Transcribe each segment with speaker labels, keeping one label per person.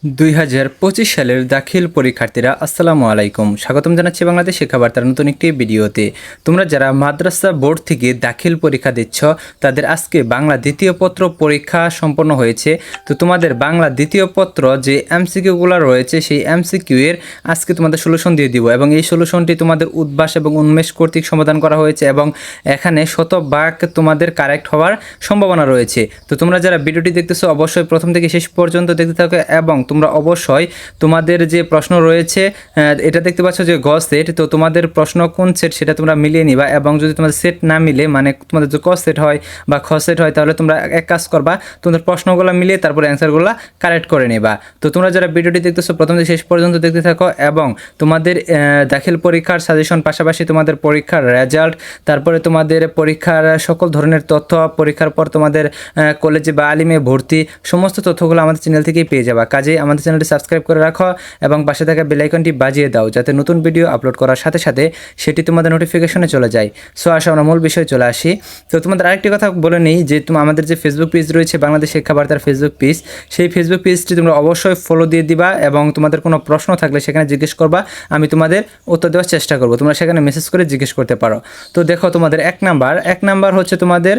Speaker 1: 2025 সালের দাখিল পরীক্ষার্থীরা আসসালামু আলাইকুম। স্বাগতম জানাচ্ছি বাংলাদেশ শিক্ষাবার্তার নতুন একটি ভিডিওতে। তোমরা যারা মাদ্রাসা বোর্ড থেকে দাখিল পরীক্ষা দিচ্ছ তাদের আজকে বাংলা দ্বিতীয় পত্র পরীক্ষা সম্পন্ন হয়েছে। তো তোমাদের বাংলা দ্বিতীয় পত্র যে এমসিকিউগুলো রয়েছে সেই এমসিকিউ এর আজকে তোমাদের সলিউশন দিয়ে দিব এবং এই সলিউশনটি তোমাদের উদ্ভাস এবং উন্মেষ কর্তৃক সমাধান করা হয়েছে এবং এখানে শতভাগ তোমাদের কারেক্ট হওয়ার সম্ভাবনা রয়েছে। তো তোমরা যারা ভিডিওটি দেখতেছো অবশ্যই প্রথম থেকে শেষ পর্যন্ত দেখতে থাকো এবং তোমরা অবশ্যই তোমাদের যে প্রশ্ন রয়েছে এটা দেখতে পাচ্ছ যে গ সেট, তো তোমাদের প্রশ্ন কোন সেট সেটা তোমরা মিলিয়ে নিবা এবং যদি তোমাদের সেট না মিলে মানে তোমাদের যদি ক সেট হয় বা খ সেট হয় তাহলে তোমরা এক কাজ করবা, তোমাদের প্রশ্নগুলো মিলিয়ে তারপরে অ্যান্সারগুলো কারেক্ট করে নেবা। তো তোমরা যারা ভিডিওটি দেখতেছো প্রথম থেকে শেষ পর্যন্ত দেখতে থাকো এবং তোমাদের দাখিল পরীক্ষার সাজেশন পাশাপাশি তোমাদের পরীক্ষার রেজাল্ট, তারপরে তোমাদের পরীক্ষার সকল ধরনের তথ্য, পরীক্ষার পর তোমাদের কলেজে বা আলিমে ভর্তি সমস্ত তথ্যগুলো আমাদের চ্যানেল থেকেই পেয়ে যাবা। কাজেই আমাদের চ্যানেলটি সাবস্ক্রাইব করে রাখো এবং পাশে থাকা বেল আইকনটি বাজিয়ে দাও যাতে নতুন ভিডিও আপলোড করার সাথে সাথে সেটি তোমাদের নোটিফিকেশনে চলে যায়। সো আসো আমরা মূল বিষয়ে চলে আসি। তো তোমাদের আরেকটি কথা বলে নিই যে আমাদের যে ফেসবুক পেজ রয়েছে বাংলাদেশ শিক্ষাবার্তার ফেসবুক পেজ, সেই ফেসবুক পেজটি তোমরা অবশ্যই ফলো দিয়ে দিবা এবং তোমাদের কোনো প্রশ্ন থাকলে সেখানে জিজ্ঞেস করবা, আমি তোমাদের উত্তর দেওয়ার চেষ্টা করব। তোমরা সেখানে মেসেজ করে জিজ্ঞেস করতে পারো। তো দেখো তোমাদের এক নাম্বার হচ্ছে তোমাদের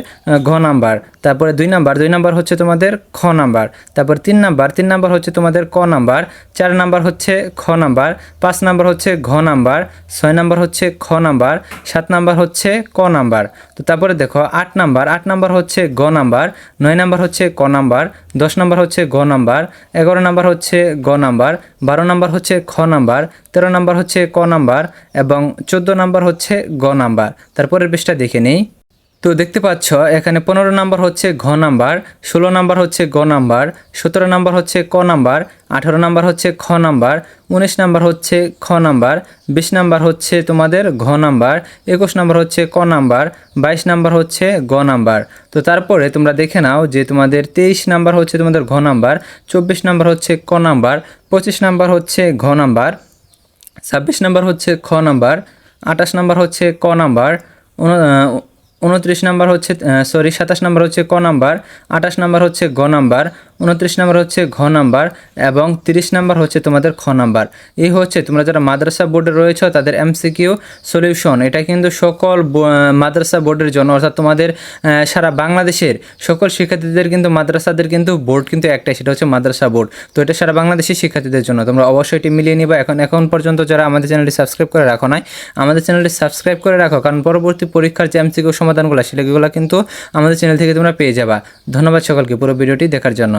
Speaker 1: ঘ নাম্বার, তারপরে দুই নাম্বার হচ্ছে তোমাদের খ নাম্বার, তারপর তিন নাম্বার হচ্ছে তোমাদের ক নাম্বার, 4 নাম্বার হচ্ছে খ নাম্বার, 5 নাম্বার হচ্ছে ঘ নাম্বার, 6 নাম্বার হচ্ছে খ নাম্বার, 7 নাম্বার হচ্ছে ক নাম্বার। তো তারপরে দেখো 8 নাম্বার হচ্ছে গ নাম্বার, 9 নাম্বার হচ্ছে ক নাম্বার, 10 নাম্বার হচ্ছে ঘ নাম্বার, 11 নাম্বার হচ্ছে গ নাম্বার, 12 নাম্বার হচ্ছে খ নাম্বার, 13 নাম্বার হচ্ছে ক নাম্বার এবং 14 নাম্বার হচ্ছে গ নাম্বার। তারপরের পৃষ্ঠা দেখে নেই। তো দেখতে পাচ্ছ এখানে 15 নাম্বার হচ্ছে ঘ নাম্বার, 16 নাম্বার হচ্ছে গ নাম্বার, 17 নাম্বার হচ্ছে ক নাম্বার, 18 নাম্বার হচ্ছে খ নাম্বার, 19 নাম্বার হচ্ছে খ নাম্বার, 20 নাম্বার হচ্ছে তোমাদের ঘ নাম্বার, 21 নাম্বার হচ্ছে ক নাম্বার, 22 নাম্বার হচ্ছে গ নাম্বার। তো তারপরে তোমরা দেখে নাও যে তোমাদের 23 নাম্বার হচ্ছে তোমাদের ঘ নাম্বার, 24 নাম্বার হচ্ছে ক নাম্বার, 25 নাম্বার হচ্ছে ঘ নাম্বার, 26 নাম্বার হচ্ছে খ নাম্বার, 28 নাম্বার হচ্ছে ক নাম্বার, 29 নাম্বার হচ্ছে 27 নাম্বার হচ্ছে ক নাম্বার, 28 নাম্বার হচ্ছে গ নাম্বার, 29 নাম্বার হচ্ছে ঘ নাম্বার এবং 30 নাম্বার হচ্ছে তোমাদের খ নাম্বার। এই হচ্ছে তোমরা যারা মাদ্রাসা বোর্ডে রয়েছে তাদের এমসিকিউ সলিউশন। এটা কিন্তু সকল মাদ্রাসা বোর্ডের জন্য, অর্থাৎ তোমাদের সারা বাংলাদেশের সকল শিক্ষার্থীদের কিন্তু মাদ্রাসাদের কিন্তু বোর্ড কিন্তু একটাই, সেটা হচ্ছে মাদ্রাসা বোর্ড। তো এটা সারা বাংলাদেশের শিক্ষার্থীদের জন্য তোমরা অবশ্যই এটি মিলিয়ে নিবা। এখন পর্যন্ত যারা আমাদের চ্যানেলটি সাবস্ক্রাইব করে রাখো নাই, আমাদের চ্যানেলটি সাবস্ক্রাইব করে রাখো, কারণ পরবর্তী পরীক্ষার যে এমসিকিউ সমাধানগুলো সেগুলো কিন্তু আমাদের চ্যানেল থেকে তোমরা পেয়ে যাবা। ধন্যবাদ সকলকে পুরো ভিডিওটি দেখার জন্য।